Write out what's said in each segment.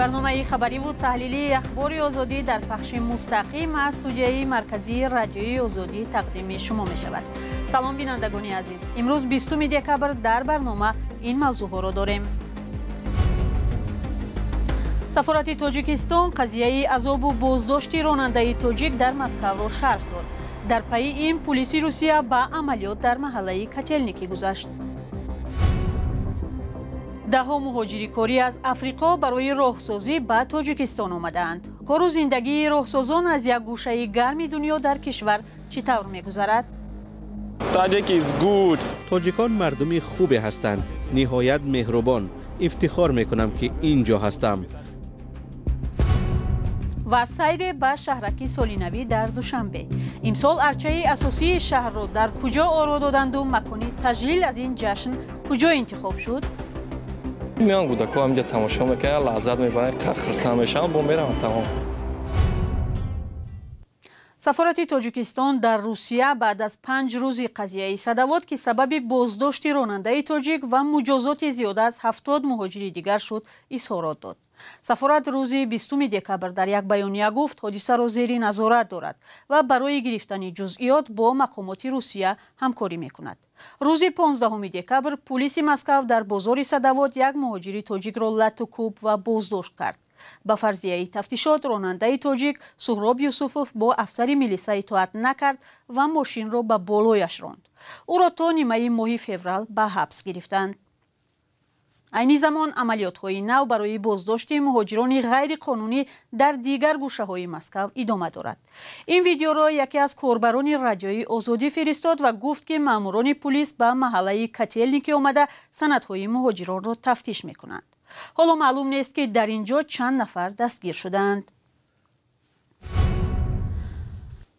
برنامه خبری و تحلیلی اخبار آزادی در پخش مستقیم از استودیوی مرکزی رادیوی آزادی تقدیم شما می شود. سلام بینندگان عزیز. امروز 20 دکبر در برنامه این موضوع ها را داریم. سفارت تاجیکستان قضیه عذاب و بازداشت راننده تاجیک در مسکو را شرح داد. در پی این پلیس روسیه به عملیات در محله کتلنیکی گذشت. دهها مهاجری کاری از افریقا برای راهسازی به تاجیکستان آمدند. کار و زندگی راهسازان از یک گوشه گرم دنیا در کشور چطور می‌گذرد؟ تاجیکان مردمی خوبی هستند، نهایت مهربان. افتخار میکنم که اینجا هستم. و سیر به شهرک سالینوی در دوشنبه. امسال ارچه اساسی شهر را در کجا آرا دادند و مکان تجلیل از این جشن کجا انتخاب شد؟ میان کودک‌ها همینجا تماشا میکنه، لذت میبرن، خرسند میشن، با میرن تمام. سفارت تاجیکستان در روسیه بعد از 5 روز قضیه صدوات که سبب بازداشت راننده تاجیک و مجازات زیاده از 70 مهاجر دیگر شد اظهارات داد. سفارت روز 20 دکبر در یک بیانیه گفت حادثه را زیر نظارت دارد و برای گرفتن جزئیات با مقامات روسیه همکاری میکند. روز 15 دکبر پلیس مسکو در بازار صدوات یک مهاجر تاجیک را لط و کوب و بازداشت کرد. با فرضیه تفتیشات راننده تاجیک سهراب یوسفوف با افسر میلیسا اطاعت نکرد و ماشین را به بالایش راند. او را تا نیمه ماه فوریه به حبس گرفتند. عین زمان عملیات‌های نو برای بازداشت مهاجران غیر قانونی در دیگر گوشه‌های مسکو ادامه دارد. این ویدیو را یکی از کاربران رادیوی آزادی فرستاد و گفت که ماموران پلیس به محله کتلنیکی آمده سندهای مهاجران را تفتیش می‌کنند. حالا معلوم نیست که در اینجا چند نفر دستگیر شدند.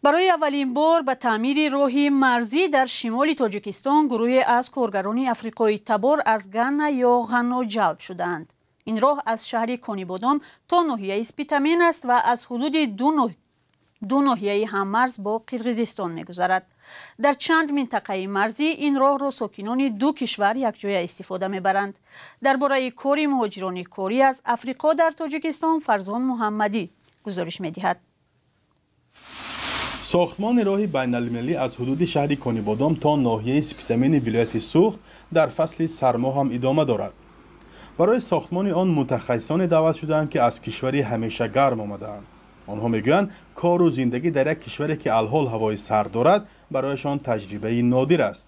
برای اولین بار به تعمیر راه مرزی در شمال تاجیکستان گروهی از کارگران افریقایی تبار از گانا یا غنا جلب شدند. این راه از شهر کونیبادام تا ناحیه اسپیتامین است و از حدود دو ناحیه هممرز با قرقیزستان می‌گذرد. در چند منطقه مرزی این راه را ساکنان دو کشور یکجای استفاده می‌برند. درباره کار مهاجران کاری از افریقا در تاجیکستان فرزان محمدی گزارش می‌دهد. ساختمان راه بین‌المللی از حدود شهر کونیبادام تا ناحیه اسپیتامین ولایت سوخت در فصل سرما هم ادامه دارد. برای ساختمان آن متخصصان دعوت شدند که از کشوری همیشه گرم آمدند. آنها میگویند کار و زندگی در یک کشوری که الحال هوای سرد دارد برایشان تجربه نادر است.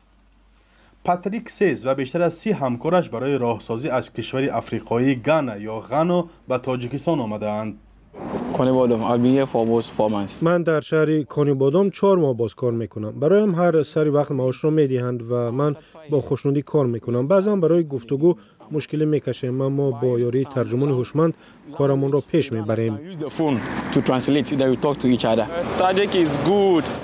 پاتریک سیز و بیشتر از 30 همکارش برای راهسازی از کشور افریقایی گانا یا غنا به تاجیکستان آمدند. من در شهر کونیبادام 4 ماه باز کار میکنم. برایم هر سری وقت معاش را میدهند و من با خوشنودی کار میکنم. بعضا برای گفتگو مشکلی میکشیم اما با یاری ترجمان هوشمند کارمون را پیش میبریم.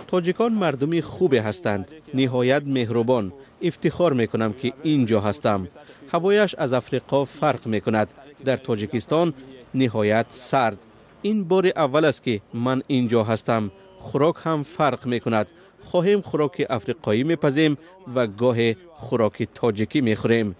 تاجیکان مردمی خوبی هستند، نهایت مهربان. افتخار میکنم که اینجا هستم. هوایش از افریقا فرق میکند. در تاجیکستان نهایت سرد. این بار اول است که من اینجا هستم. خوراک هم فرق میکند. خواهیم خوراک افریقایی میپزیم و گاه خوراک تاجیکی میخوریم.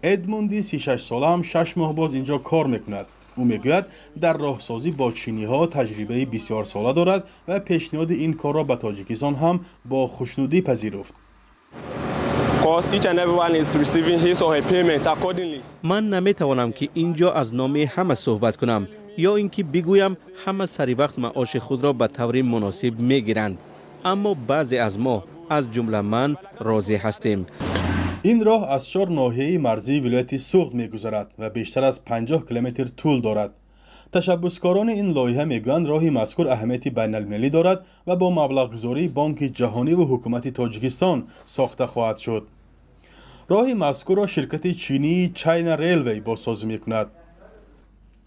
ادموندی 36 ساله هم 6 ماه باز اینجا کار میکند. او میگوید در راهسازی با چینی ها تجربه بسیار ساله دارد و پیشنهاد این کار را به تاجیکستان هم با خوشنودی پذیرفت. من نمیتوانم که اینجا از نام همه صحبت کنم یا اینکه بگویم همه سری وقت معاش خود را به طور مناسب میگیرند، اما بعضی از ما از جمله من راضی هستیم. این راه از 4 ناحیه مرزی ولایت سوخت میگذرد و بیشتر از 50 کیلومتر طول دارد. تشبسکاران این لایحه میگویند راه مذکور اهمیت بین‌المللی دارد و با مبلغ‌گذاری بانک جهانی و حکومت تاجیکستان ساخته خواهد شد. راه مذکور را شرکت چینی چاینا ریلوی بازسازی میکند.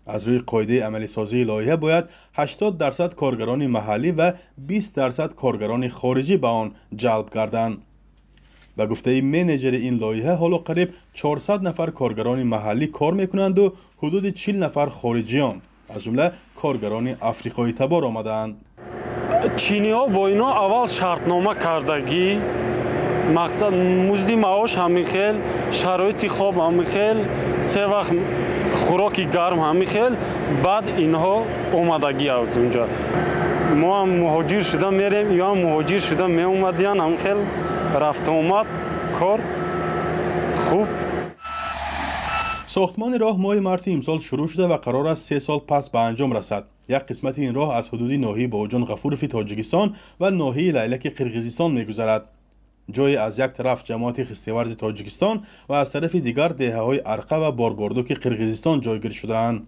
از روی قاعده عملی سازی لایحه باید 80% کارگران محلی و 20% کارگران خارجی به آن جلب گردند. به گفته منیجر این لایحه حالا قریب 400 نفر کارگران محلی کار میکنند و حدود 40 نفر خارجیان از جمله کارگران افریقایی تبار آمدند. چینی ها با اینا اول شرطنامه کردگی مقصد مزد معاش همین خیل، شرایط خواب همین خیل، 3 وقت خوراکی گرم همین خیل، بعد اینها اومدگی از اونجا. ما هم مهاجر شده میریم یا مهاجر شده می اومدیان همین خیل رفت اومد کار خوب. ساختمان راه ماه مارت امسال شروع شده و قرار است 3 سال پس به انجام رسد. یک قسمت این راه از حدود ناحیه باجان غفورفی تاجیکستان و ناحیه لیلک قرقیزستان می‌گذرد. جای از یک طرف جماعت خستیورز تاجیکستان و از طرف دیگر دهه‌های ارقه و بارگاردوک قرقیزستان جایگیر شده‌اند.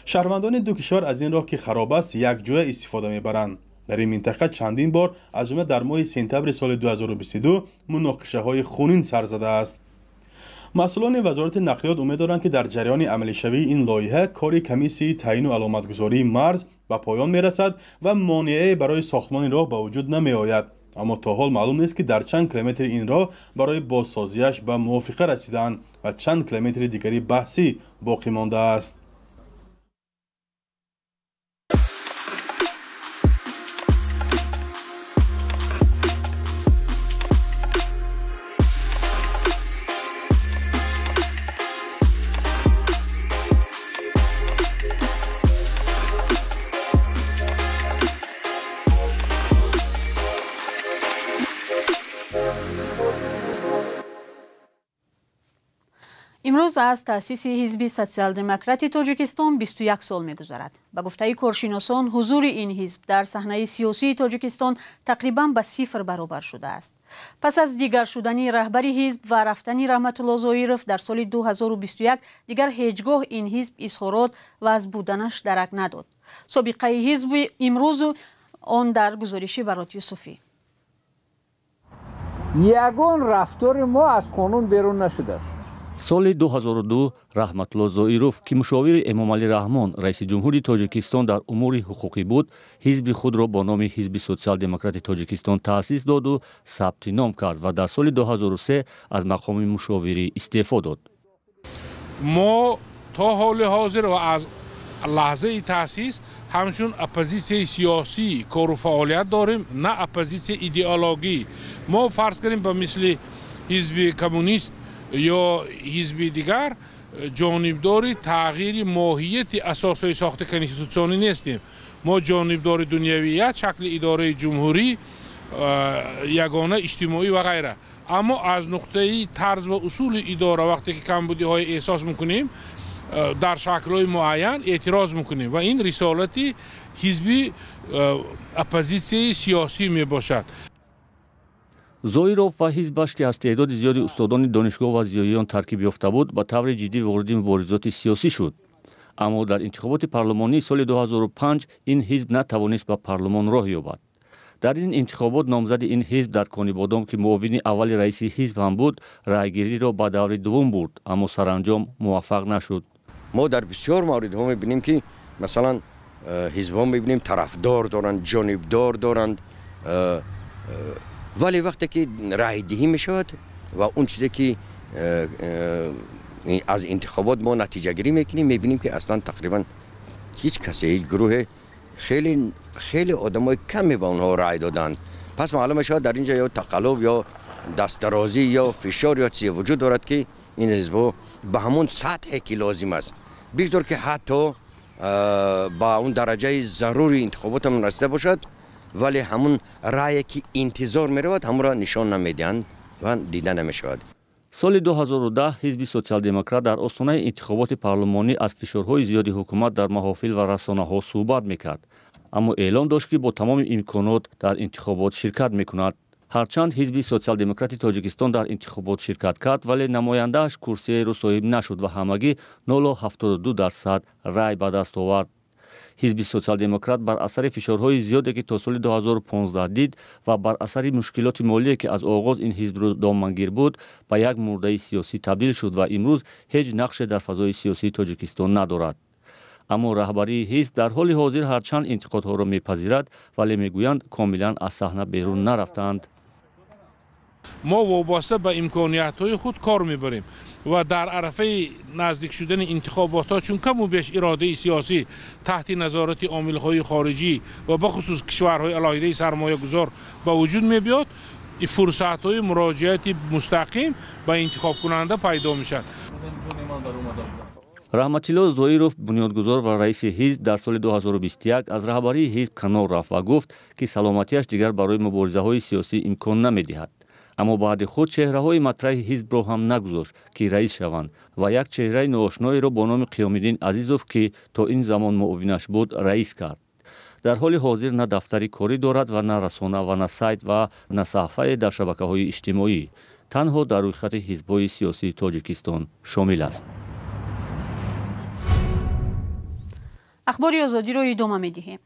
شهروندان دو کشور از این راه که خراب است یک جای استفاده می‌برند. در این منطقه چندین بار از جمله در ماه سپتامبر سال 2022 مناقشه‌های خونین سر زده است. مسئولان وزارت نقلیات امیدوارند که در جریان عملی شوی این لایحه کار کمیسیون تعیین و علامتگذاری مرز به پایان میرسد و مانعی برای ساختمان راه به وجود نمی آید. اما تا حال معلوم نیست که در چند کیلومتر این راه برای بازسازیش به موافقه رسیدند و چند کیلومتر دیگری بحثی باقی مانده است. امروز از تأسیس حزب سوسیال دموکراتی تاجیکستان 21 سال می‌گذرد. به گفته کارشناسان حضور این حزب در صحنه سیاسی تاجیکستان تقریباً به 0 برابر شده است. پس از دیگر شدن رهبری حزب و رفتن رحمت الله ظاهرов در سال 2021 دیگر هیچگاه این حزب اظهارات و از بودنش درک نداد. سابقه حزب امروز آن در گزارشی برات یوسفی. یگان رفتار ما از قانون بیرون نشده است. سال 2002 رحمت الله ظاهرов که مشاور امامعلی رحمان رئیس جمهوری تاجیکستان در امور حقوقی بود، حزب خود را با نام حزب سوسیال دموکراتی تاجیکستان تأسیس داد و ثبت نام کرد و در سال 2003 از مقام مشاوری استعفا داد. ما تا حال حاضر و از لحظه تأسیس همچون اپوزیسیون سیاسی کار و فعالیت داریم، نه اپوزیسیون ایدئولوژی. ما فرض کنیم به مثل حزب کمونیست یا حزب دیگر جانبدار تغییر ماهیت اساسهای ساخت کنستیتوسیونی نیستیم. ما جانبدار دنیویت، شکل اداره جمهوری، یگانه اجتماعی و غیره. اما از نقطه طرز و اصول اداره وقتی که کمبودی های احساس میکنیم در شکل‌های معین اعتراض میکنیم و این رسالتی حزبی اپوزیسیون سیاسی می باشد. ظاهرов و حزبش که از تعداد زیادی استادان دانشگاه و زیاییان ترکیب یافته بود به طور جدی وارد مبارزات سیاسی شد. اما در انتخابات پارلمانی سال 2005 این حزب نتوانست به پارلمان راه یابد. در این انتخابات نامزد این حزب در کانیبادام که معاون اول رئیس حزب هم بود رأیگیری را به دور دوم برد، اما سرانجام موفق نشد. ما در بسیار موردها می‌بینیم که مثلا حزب‌ها می‌بینیم طرفدار دارند، جانبدار دارند، ولی وقتی که رای دهی می شود و اون چیزی که از انتخابات ما نتیجه گیری میکنیم میبینیم که اصلا تقریبا هیچ کسی، هیچ گروه، خیلی آدمای کمی به اونها رای دادند. پس معلومه شود در اینجا یا تقلب یا دسترازی یا فشار یا چیزی وجود دارد که این حزب به همون سطحی که لازم است، بیشتر که حتی با اون درجه ضروری انتخابات هم رسیده باشد، ولی همون رأی که انتظار می رود همون را نشان نمیدهند و دیده نمی شود. سال 2010 حزب سوسیال دموکرات در آستانه انتخابات پارلمانی از فشارهای زیادی حکومت در محافل و رسانه‌ها صحبت میکرد، اما اعلام داشت که با تمام امکانات در انتخابات شرکت میکند. هرچند حزب سوسیال دموکراتی تاجیکستان در انتخابات شرکت کرد ولی نماینده‌اش کرسی را صاحب نشد و همگی 0.72% رای به دست آورد. حزب سوسیال دموکرات بر اثر فشارهای زیادی که تا سال 2015 دید و بر اثر مشکلات مالی که از آغاز این حزب را دامنگیر بود به یک مرده سیاسی تبدیل شد و امروز هیچ نقشی در فضای سیاسی تاجیکستان ندارد. اما رهبری حزب در حال حاضر هرچند انتقادها را میپذیرد ولی میگویند کاملا از صحنه بیرون نرفتند. ما وابسته به امکانیت‌های خود کار میبریم و در عرفه نزدیک شدن انتخابات ها چون کم و بیش اراده سیاسی تحت نظارت عامل‌های خارجی و بخصوص کشورهای علیحده سرمایه گذار به وجود می بیاد، فرصت‌های مراجعت مستقیم به انتخاب کننده پیدا میشد. رحمتالله زویروف بنیادگذار و رئیس حزب در سال 2021 از رهبری حزب کنار رفت و گفت که سلامتیش دیگر برای مبارزه‌های سیاسی امکان نمی‌دهد. اما بعد خود چهره‌های مطرح حزب را هم نگذاشت که رئیس شوند و یک چهره ناآشنایی را با نام قیام‌الدین عزیزوف که تا این زمان معاونش بود رئیس کرد. در حال حاضر نه دفتری کاری دارد و نه رسانه و نه سایت و نه صفحه در شبکه‌های اجتماعی. تنها در رویخط حزب‌های سیاسی تاجیکستان شامل است. اخبار آزادی رو ادامه می‌دهیم.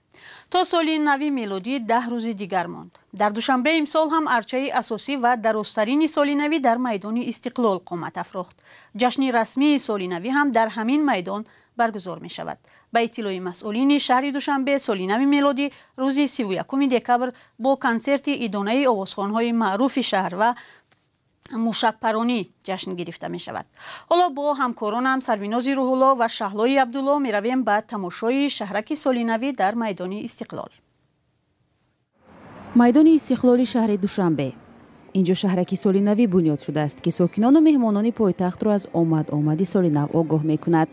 تا سال نو میلادی 10 روز دیگر ماند. در دوشنبه امسال هم ارچه اساسی و درازترین سال نو در میدان استقلال قامت افروخت. جشن رسمی سال نو هم در همین میدان برگزار می شود. به اطلاع مسئولین شهر دوشنبه سال نو میلادی روز 31 دکبر با کنسرت ادانه آوازخوان‌های معروف شهر و موشک پرانی جشن گرفته می شود. حالا با همکارانم سرویناز روح‌الله و شهلای عبدالله می رویم به تماشای شهرک سال نو در میدان استقلال. میدان استقلال شهر دوشنبه. اینجا شهرک سال نو بنیاد شده است که ساکنان و مهمانان پایتخت را از آمدی سال نو آگاه می کند.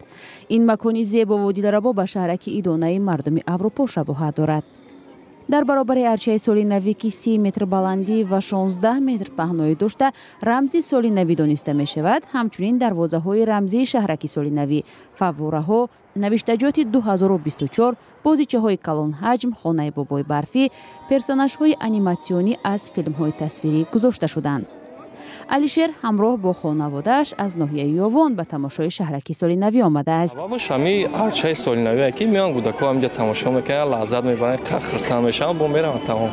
این مکانی زیبا و دلربا به شهرک ادانه مردم اروپا شباهت دارد. در برابر ارچه سال نوی که 30 متر بلندی و 16 متر پهنایی داشته رمزی سال نوی دانسته می شود. همچنین دروازه های رمزی شهرک سال نوی، فواره ها، نوشتجات 2024، بازیچه های کلان حجم، خانه بابای برفی، پرسوناژ های انیماسیونی از فیلم های تصویری گذاشته شدند. علیشیر همراه با خانواده‌اش از ناحیه یاوان به تماشای شهرک سال نوی آمده است. بابا شمی ارچه سال نوی که میان کودک‌ها اینجا تماشا میکنن، لذت میبرن، خرسند میشن، با میرن تمام.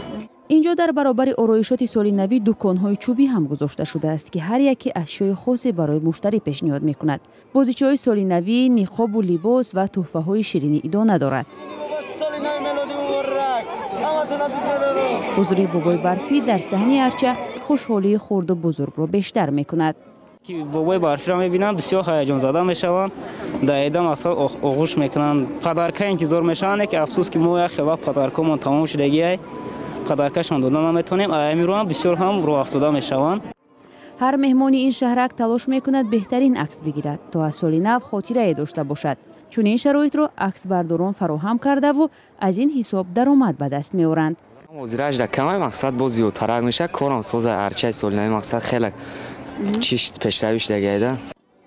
اینجا در برابر آرایشات سال نوی دکان‌های چوبی هم گذاشته شده است که هر یکی اشیاء خاصی برای مشتری پیشنهاد میکند. بازیچه‌های سال نوی، نقاب و لباس و تحفه‌های شیرینی ادامه دارد. حضور بابای برفی در صحنه ارچه خوشحالی خرد و بزرگ را بیشتر میکند. بابای برفی را میبینم بسیار هیجان زده میشوند، در ایدم اصلا آغوش میکنن، پدرکه انتظار میشن که افسوس که ما یک وقت پدرکمون تمام شدگی پدرکشان دادن نمیتونیم، امیرو هم بسیار هم رو افتاده میشوند. هر مهمانی این شهرک تلاش میکند بهترین عکس بگیرد تا از سال نو خاطره داشته باشد. چون این شرایط را عکس برداران فراهم کرده و از این حساب درآمد به دست میآورند. موزیرش در کمای مقصد باز زیادتر میشه، کارم ساز ارچه سال نو مقصد خیلی چیش پیشرویش دیگه.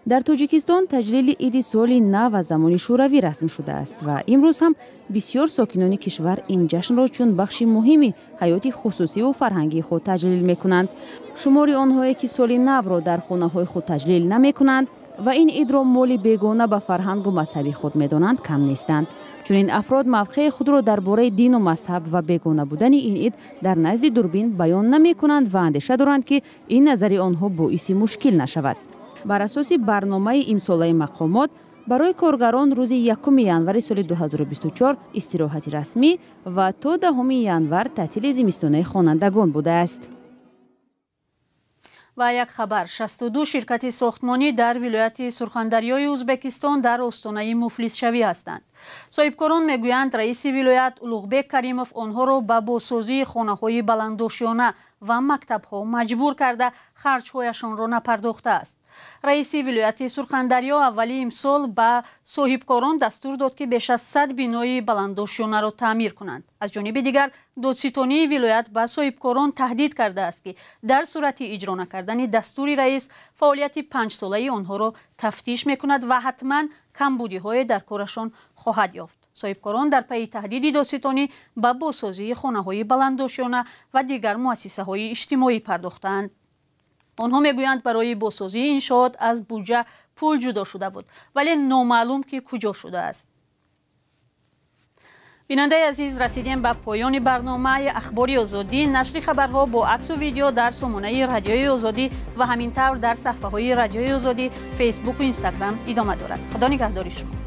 در تاجیکستان تجلیل عید سال نو از زمان شوروی رسم شده است و امروز هم بسیار ساکنان کشور این جشن را چون بخشی مهمی حیات خصوصی و فرهنگی خود تجلیل میکنند. شماری آنهایی که سال نو را در خانه های خود تجلیل نمیکنند و این عید را مال بیگانه به فرهنگ و مذهبی خود میدانند کم نیستند. چون این افراد موقع خود را درباره دین و مذهب و بیگانه بودن این عید در نزد دوربین بیان نمی کنند و اندیشه دارند که این نظری آنها باعث مشکل نشود. بر اساس برنامه امساله مقامات برای کارگران روز 1 ینور سال 2024 استراحت رسمی و تا 10 ینور تعطیل زمستانه خوانندگان بوده است. و یک خبر، 62 شرکت ساختمانی در ولایت سرخاندریای ازبکستان در استانه مفلس شوی هستند. صاحبکاران میگویند رئیس ولایت اولوغبک کریموف آنها را به بازسازی خانه‌های بلندداشتیانه و مکتب‌ها مجبور کرده خرج‌هایشان را نپرداخته است. رئیس ولایت سرخاندریا اولی امسال به صاحبکاران دستور داد که بیش از 100 بینای بلندداشتیانه را تعمیر کنند. از جانب دیگر دادستانی ولایت به صاحبکاران تهدید کرده است که در صورت اجرا نکردن دستور رئیس فعالیت 5 ساله آنها را تفتیش میکند و حتما کمبودی‌های در کارشان خواهد یافت. صاحبکاران در پی تهدید دادستانی به بازسازی خانه‌های بلندداشتیانه و دیگر مؤسسه‌های اجتماعی پرداختند. آنها میگویند برای بازسازی انشاءات از بودجه پول جدا شده بود ولی نامعلوم که کجا شده است. بیننده عزیز، رسیدیم به پایان برنامه اخبار آزادی. نشر خبرها با عکس و ویدیو در سامانه رادیوی آزادی و همینطور در صفحه‌های رادیوی آزادی، فیسبوک و اینستاگرام ادامه دارد. خدا نگهدار شما.